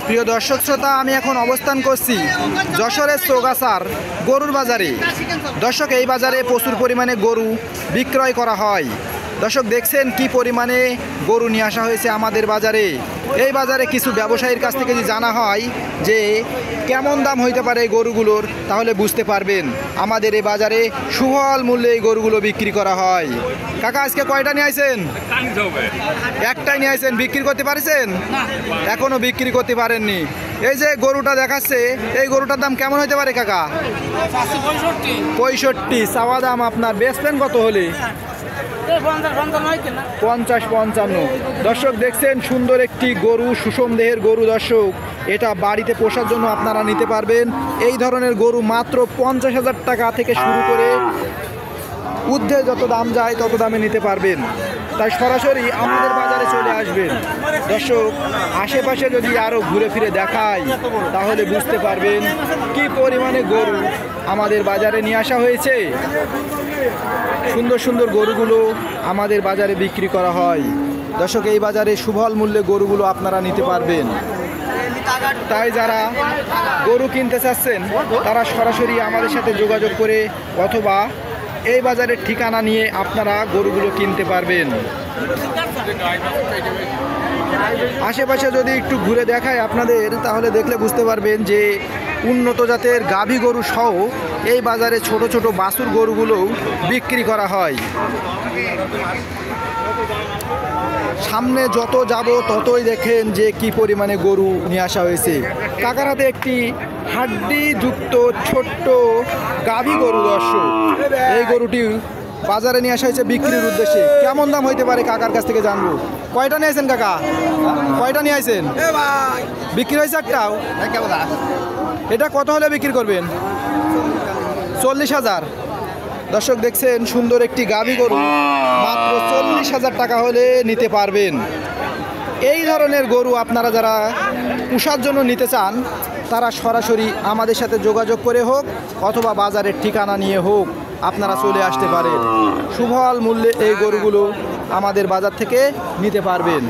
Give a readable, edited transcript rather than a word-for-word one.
প্রিয় দর্শক শ্রোতা, আমি এখন অবস্থান করছি যশোরের চৌগাছার গরুর বাজারে। দর্শক, এই বাজারে প্রচুর পরিমাণে গরু বিক্রয় করা হয়। দর্শক দেখছেন কি পরিমাণে গরু নিয়ে আসা হয়েছে আমাদের বাজারে। এই বাজারে কিছু ব্যবসায়ীর কাছ থেকে যদি জানা হয় যে কেমন দাম হইতে পারে এই গরুগুলোর, তাহলে বুঝতে পারবেন আমাদের এই বাজারে সুফল মূল্যে এই গরুগুলো বিক্রি করা হয়। কাকা, আজকে কয়টা নিয়ে আসেন? একটাই নিয়ে আসেন। বিক্রি করতে পারছেন? এখনো বিক্রি করতে পারেননি। এই যে গরুটা দেখাচ্ছে, এই গরুটার দাম কেমন হইতে পারে কাকা? 65 চাওয়া দাম। আপনার বেচবেন কত হলে? 50-55। দর্শক দেখছেন সুন্দর একটি গরু, সুষম দেহের গরু। দর্শক, এটা বাড়িতে পোষার জন্য আপনারা নিতে পারবেন। এই ধরনের গরু মাত্র 50,000 টাকা থেকে শুরু করে ঊর্ধ্বে যত দাম যায় তত দামে নিতে পারবেন। তাই সরাসরি আমাদের বাজারে চলে আসবেন। দর্শক, আশেপাশে যদি আরও ঘুরে ফিরে দেখাই তাহলে বুঝতে পারবেন কি পরিমাণে গরু আমাদের বাজারে নিয়ে আসা হয়েছে। সুন্দর সুন্দর গরুগুলো আমাদের বাজারে বিক্রি করা হয়। দর্শক, এই বাজারে সুফল মূল্যে গরুগুলো আপনারা নিতে পারবেন। তাই যারা গরু কিনতে চাচ্ছেন তারা সরাসরি আমাদের সাথে যোগাযোগ করে অথবা এই বাজারের ঠিকানা নিয়ে আপনারা গরুগুলো কিনতে পারবেন। আশেপাশে যদি একটু ঘুরে দেখায় আপনাদের, তাহলে দেখলে বুঝতে পারবেন যে উন্নত জাতের গাভী গরু সহ এই বাজারে ছোট ছোট বাছুর গরুগুলোও বিক্রি করা হয়। সামনে যত যাব ততই দেখেন যে কি পরিমাণে গরু নিয়ে আসা হয়েছে। কাকার হাতে একটি হাড্ডিযুক্ত ছোট্ট গাভী গরু। দর্শক, এই গরুটি বাজারে নিয়ে আসা হয়েছে বিক্রির উদ্দেশ্যে। কেমন দাম হইতে পারে কাকার কাছ থেকে জানবো। কয়টা নিয়ে আসেন কাকা? কয়টা নিয়ে আসেন? বিক্রি হয়েছে একটাও? এটা কত হলে বিক্রি করবেন? 40,000। দর্শক দেখছেন সুন্দর একটি গাভী গরু মাত্র 40,000 টাকা হলে নিতে পারবেন। এই ধরনের গরু আপনারা যারা পোষার জন্য নিতে চান তারা সরাসরি আমাদের সাথে যোগাযোগ করে হোক অথবা বাজারের ঠিকানা নিয়ে হোক আপনারা চলে আসতে পারেন। সুফল মূল্যে এই গরুগুলো আমাদের বাজার থেকে নিতে পারবেন।